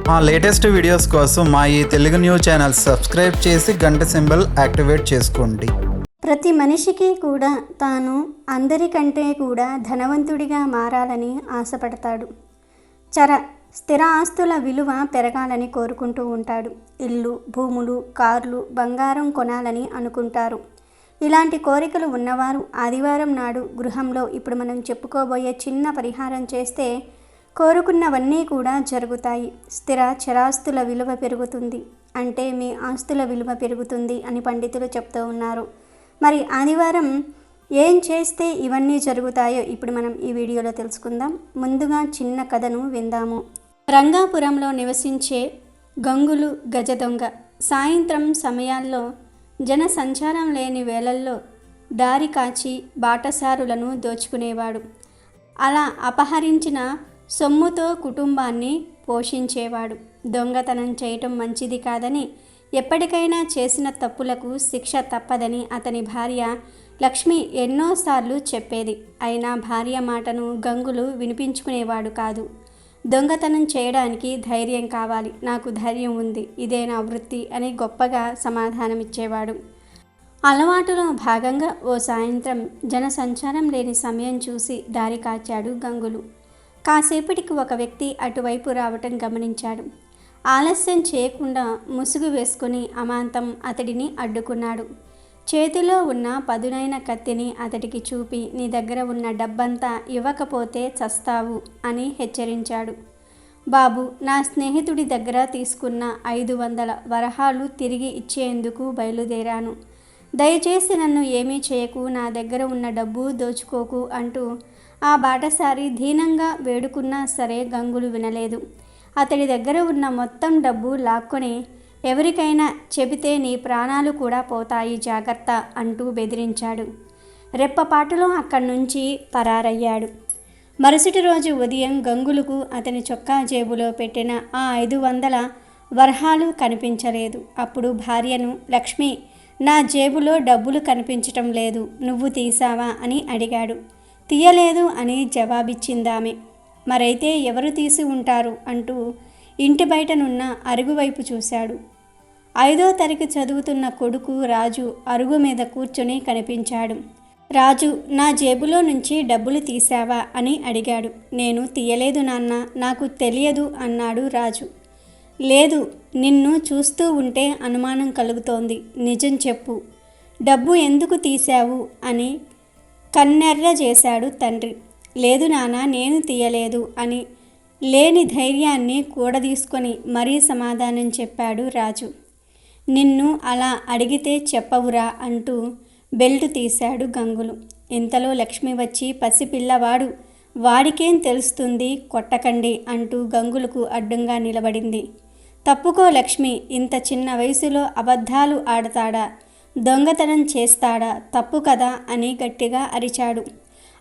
మా latest videos కోసం మా ఈ తెలుగు న్యూస్ ఛానల్ సబ్స్క్రైబ్ చేసి గంట సింబల్ యాక్టివేట్ చేసుకోండి. ప్రతి మనిషికి కూడా తాను అందరికంటే కూడా ధనవంతుడిగా మారాలని ఆశపడతాడు. స్థిర ఆస్తుల విలువ పెరగాలని కోరుకుంటూ ఉంటాడు. ఇల్లు, భూములు, కార్లు, బంగారం కొనాలని అనుకుంటారు. ఇలాంటి కోరికలు ఉన్నవారు ఆదివారం నాడు గృహంలో ఇప్పుడు మనం చెప్పుకోబోయే చిన్న పరిహారం చేస్తే కోరుకున్నవన్నీ కూడా జరుగుతాయి. చరాస్తుల విలువ పెరుగుతుంది, అంటే మీ ఆస్తుల విలువ పెరుగుతుంది అని పండితులు చెప్తూ ఉన్నారు. మరి ఆదివారం ఏం చేస్తే ఇవన్నీ జరుగుతాయో ఇప్పుడు మనం ఈ వీడియోలో తెలుసుకుందాం. ముందుగా చిన్న కథను విందాము. రంగాపురంలో నివసించే గంగులు గజ దొంగ సాయంత్రం సమయాల్లో జన సంచారం లేని వేళల్లో దారి కాచి బాటసారులను దోచుకునేవాడు. అలా అపహరించిన సొమ్ముతో కుటుంబాన్ని పోషించేవాడు. దొంగతనం చేయటం మంచిది కాదని, ఎప్పటికైనా చేసిన తప్పులకు శిక్ష తప్పదని అతని భార్య లక్ష్మి ఎన్నోసార్లు చెప్పేది. అయినా భార్య మాటను గంగులు వినిపించుకునేవాడు కాదు. దొంగతనం చేయడానికి ధైర్యం కావాలి, నాకు ధైర్యం ఉంది, ఇదే నా వృత్తి అని గొప్పగా సమాధానమిచ్చేవాడు. అలవాటులో భాగంగా ఓ సాయంత్రం జనసంచారం లేని సమయం చూసి దారి కాచాడు గంగులు. కాసేపటికి ఒక వ్యక్తి అటువైపు రావటం గమనించాడు. ఆలస్యం చేయకుండా ముసుగు వేసుకుని అమాంతం అతడిని అడ్డుకున్నాడు. చేతిలో ఉన్న పదునైన కత్తిని అతడికి చూపి, నీ దగ్గర ఉన్న డబ్బంతా ఇవ్వకపోతే చస్తావు అని హెచ్చరించాడు. బాబు, నా స్నేహితుడి దగ్గర తీసుకున్న 500 వరహాలు తిరిగి ఇచ్చేందుకు బయలుదేరాను. దయచేసి నన్ను ఏమీ చేయకు, నా దగ్గర ఉన్న డబ్బు దోచుకోకు అంటూ ఆ బాటసారి దీనంగా వేడుకున్నా సరే గంగులు వినలేదు. అతడి దగ్గర ఉన్న మొత్తం డబ్బు లాక్కొని, ఎవరికైనా చెబితే నీ ప్రాణాలు కూడా పోతాయి, జాగ్రత్త అంటూ బెదిరించాడు. రెప్పపాటులో అక్కడి నుంచి పరారయ్యాడు. మరుసటి రోజు ఉదయం గంగులకు అతని చొక్కా జేబులో పెట్టిన ఆ 500 వరహాలు కనిపించలేదు. అప్పుడు భార్యను, లక్ష్మి, నా జేబులో డబ్బులు కనిపించటం లేదు, నువ్వు తీసావా అని అడిగాడు. తీయలేదు అని జవాబిచ్చిందామె. మరైతే ఎవరు తీసి ఉంటారు అంటూ ఇంటి బయటనున్న అరుగు వైపు చూశాడు. 5వ తరగతి చదువుతున్న కొడుకు రాజు అరుగు మీద కూర్చొని కనిపించాడు. రాజు, నా జేబులో నుంచి డబ్బులు తీసావా అని అడిగాడు. నేను తీయలేదు నాన్న, నాకు తెలియదు అన్నాడు రాజు. లేదు, నిన్ను చూస్తూ ఉంటే అనుమానం కలుగుతోంది, నిజం చెప్పు, డబ్బు ఎందుకు తీశావు అని కన్నెర్ర చేశాడు తండ్రి. లేదు నాన్న, నేను తీయలేదు అని లేని ధైర్యాన్ని కూడదీసుకొని మరీ సమాధానం చెప్పాడు రాజు. నిన్ను అలా అడిగితే చెప్పవురా అంటూ బెల్ట్ తీశాడు గంగులు. ఇంతలో లక్ష్మి వచ్చి, పసిపిల్లవాడు, వాడికేం తెలుస్తుంది, కొట్టకండి అంటూ గంగులకు అడ్డంగా నిలబడింది. తప్పుకో లక్ష్మి, ఇంత చిన్న వయసులో అబద్ధాలు ఆడతాడా, దొంగతనం చేస్తాడా, తప్పు కదా అని గట్టిగా అరిచాడు.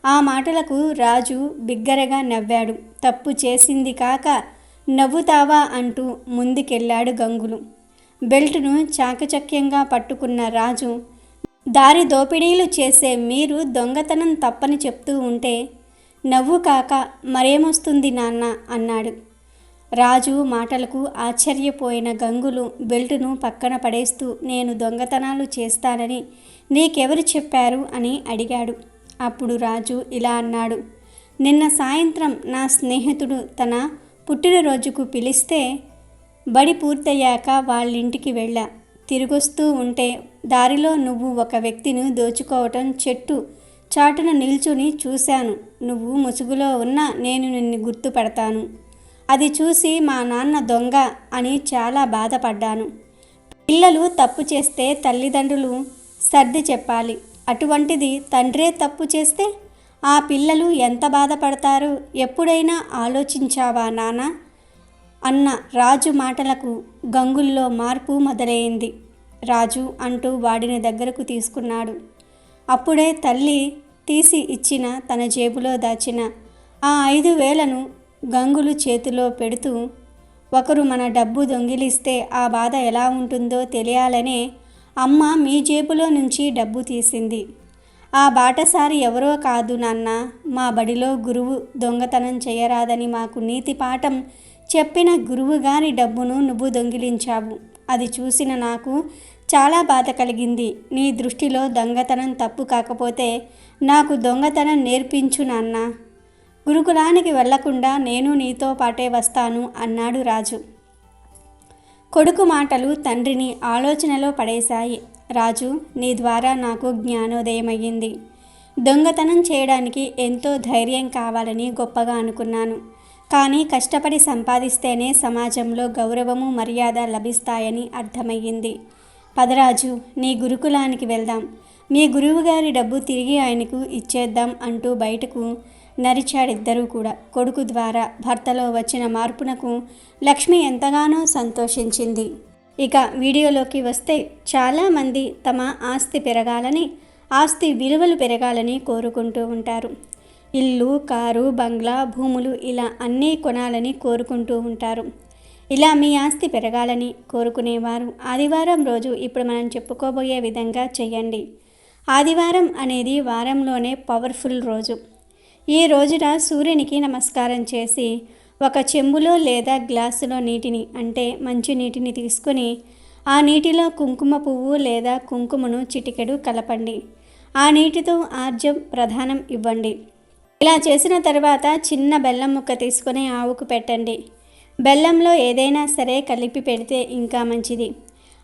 ఆ మాటలకు రాజు బిగ్గరగా నవ్వాడు. తప్పు చేసింది కాక నవ్వుతావా అంటూ ముందుకెళ్ళాడు గంగులు. బెల్టును చాకచక్యంగా పట్టుకున్న రాజు, దారి దోపిడీలు చేసే మీరు దొంగతనం తప్పని చెప్తూ ఉంటే నవ్వు కాక మరేమొస్తుంది నాన్న అన్నాడు. రాజు మాటలకు ఆశ్చర్యపోయిన గంగులు బెల్టును పక్కన పడేస్తూ, నేను దొంగతనాలు చేస్తానని నీకెవరు చెప్పారు అని అడిగాడు. అప్పుడు రాజు ఇలా అన్నాడు. నిన్న సాయంత్రం నా స్నేహితుడు తన పుట్టినరోజుకు పిలిస్తే బడి పూర్తయ్యాక వాళ్ళింటికి వెళ్ళా. తిరిగొస్తూ ఉంటే దారిలో నువ్వు ఒక వ్యక్తిని దోచుకోవటం చెట్టు చాటున నిల్చుని చూశాను. నువ్వు ముసుగులో ఉన్నా నేను నిన్ను గుర్తుపడతాను. అది చూసి మా నాన్న దొంగ అని చాలా బాధపడ్డాను. పిల్లలు తప్పు చేస్తే తల్లిదండ్రులు సర్ది చెప్పాలి, అటువంటిది తండ్రే తప్పు చేస్తే ఆ పిల్లలు ఎంత బాధపడతారో ఎప్పుడైనా ఆలోచించావా నాన్న అన్న రాజు మాటలకు గంగుల్లో మార్పు మొదలైంది. రాజు అంటూ వాడిని దగ్గరకు తీసుకున్నాడు. అప్పుడే తల్లి తీసి ఇచ్చిన తన జేబులో దాచిన ఆ 5,000ను గంగులు చేతిలో పెడుతూ, ఒకరు మన డబ్బు దొంగిలిస్తే ఆ బాధ ఎలా ఉంటుందో తెలియాలనే అమ్మ మీ జేబులో నుంచి డబ్బు తీసింది. ఆ బాటసారి ఎవరో కాదు నాన్న, మా బడిలో గురువు దొంగతనం చేయరాదని మాకు నీతి పాఠం చెప్పిన గురువుగారి డబ్బును నువ్వు దొంగిలించావు. అది చూసిన నాకు చాలా బాధ కలిగింది. నీ దృష్టిలో దొంగతనం తప్పు కాకపోతే నాకు దొంగతనం నేర్పించు నాన్న. గురుకులానికి వెళ్లకుండా నేను నీతో పాటే వస్తాను అన్నాడు రాజు. కొడుకు మాటలు తండ్రిని ఆలోచనలో పడేశాయి. రాజు, నీ ద్వారా నాకు జ్ఞానోదయమయ్యింది. దొంగతనం చేయడానికి ఎంతో ధైర్యం కావాలని గొప్పగా అనుకున్నాను. కానీ కష్టపడి సంపాదిస్తేనే సమాజంలో గౌరవము మర్యాద లభిస్తాయని అర్థమయ్యింది. పదరాజు, నీ గురుకులానికి వెళ్దాం. మీ గురువుగారి డబ్బు తిరిగి ఆయనకు ఇచ్చేద్దాం అంటూ బయటకు నరిచాడిద్దరూ కూడా. కొడుకు ద్వారా భర్తలో వచ్చిన మార్పునకు లక్ష్మి ఎంతగానో సంతోషించింది. ఇక వీడియోలోకి వస్తే చాలామంది తమ ఆస్తి పెరగాలని, ఆస్తి విలువలు పెరగాలని కోరుకుంటూ ఉంటారు. ఇల్లు, కారు, బంగ్లా, భూములు ఇలా అన్నీ కొనాలని కోరుకుంటూ ఉంటారు. ఇలా మీ ఆస్తి పెరగాలని కోరుకునేవారు ఆదివారం రోజు ఇప్పుడు మనం చెప్పుకోబోయే విధంగా చేయండి. ఆదివారం అనేది వారంలోనే పవర్ఫుల్ రోజు. ఈ రోజున సూర్యునికి నమస్కారం చేసి ఒక చెంబులో లేదా గ్లాసులో నీటిని, అంటే మంచి నీటిని తీసుకొని ఆ నీటిలో కుంకుమ పువ్వు లేదా కుంకుమను చిటికెడు కలపండి. ఆ నీటితో ఆర్జం ప్రదానం ఇవ్వండి. ఇలా చేసిన తర్వాత చిన్న బెల్లం ముక్క తీసుకొని ఆవుకు పెట్టండి. బెల్లంలో ఏదైనా సరే కలిపి పెడితే ఇంకా మంచిది.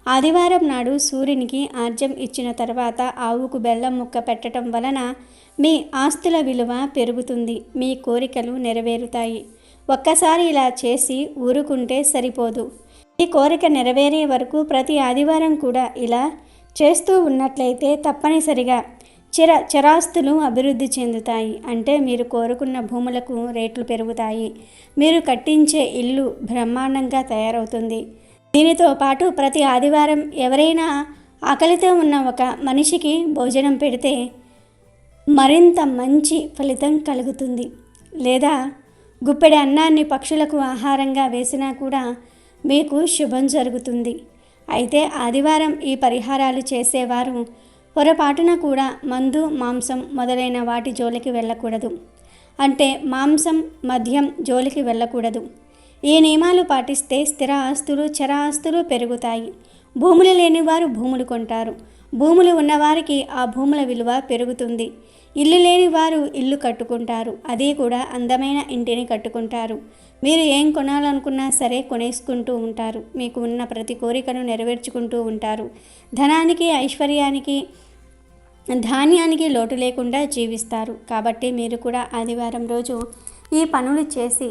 ఆదివారం నాడు సూర్యునికి ఆర్జం ఇచ్చిన తర్వాత ఆవుకు బెల్లం ముక్క పెట్టడం వలన మీ ఆస్తుల విలువ పెరుగుతుంది, మీ కోరికలు నెరవేరుతాయి. ఒక్కసారి ఇలా చేసి ఊరుకుంటే సరిపోదు. ఈ కోరిక నెరవేరే వరకు ప్రతి ఆదివారం కూడా ఇలా చేస్తూ ఉన్నట్లయితే తప్పనిసరిగా చరాస్తులు అభివృద్ధి చెందుతాయి. అంటే మీరు కోరుకున్న భూములకు రేట్లు పెరుగుతాయి. మీరు కట్టించే ఇల్లు బ్రహ్మాండంగా తయారవుతుంది. దీనితో పాటు ప్రతి ఆదివారం ఎవరైనా ఆకలితో ఉన్న ఒక మనిషికి భోజనం పెడితే మరింత మంచి ఫలితం కలుగుతుంది. లేదా గుప్పెడి అన్నాన్ని పక్షులకు ఆహారంగా వేసినా కూడా మీకు శుభం జరుగుతుంది. అయితే ఆదివారం ఈ పరిహారాలు చేసేవారు పొరపాటున కూడా మందు, మాంసం మొదలైన వాటి జోలికి వెళ్ళకూడదు. అంటే మాంసం, మద్యం జోలికి వెళ్ళకూడదు. ఈ నియమాలు పాటిస్తే స్థిర ఆస్తులు, చర ఆస్తులు పెరుగుతాయి. భూములు లేనివారు భూములు కొంటారు. భూములు ఉన్నవారికి ఆ భూముల విలువ పెరుగుతుంది. ఇల్లు లేని వారు ఇల్లు కట్టుకుంటారు. అది కూడా అందమైన ఇంటిని కట్టుకుంటారు. మీరు ఏం కొనాలనుకున్నా సరే కొనేసుకుంటూ ఉంటారు. మీకు ఉన్న ప్రతి కోరికను నెరవేర్చుకుంటూ ఉంటారు. ధనానికి, ఐశ్వర్యానికి, ధాన్యానికి లోటు లేకుండా జీవిస్తారు. కాబట్టి మీరు కూడా ఆదివారం రోజు ఈ పనులు చేసి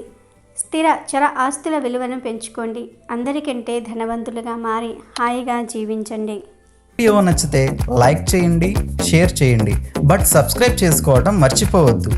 స్థిర చర ఆస్తుల విలువను పెంచుకోండి. అందరికంటే ధనవంతులుగా మారి హాయిగా జీవించండి. వీడియో నచ్చితే లైక్ చేయండి, షేర్ చేయండి, బట్ సబ్స్క్రైబ్ చేసుకోవడం మర్చిపోవద్దు.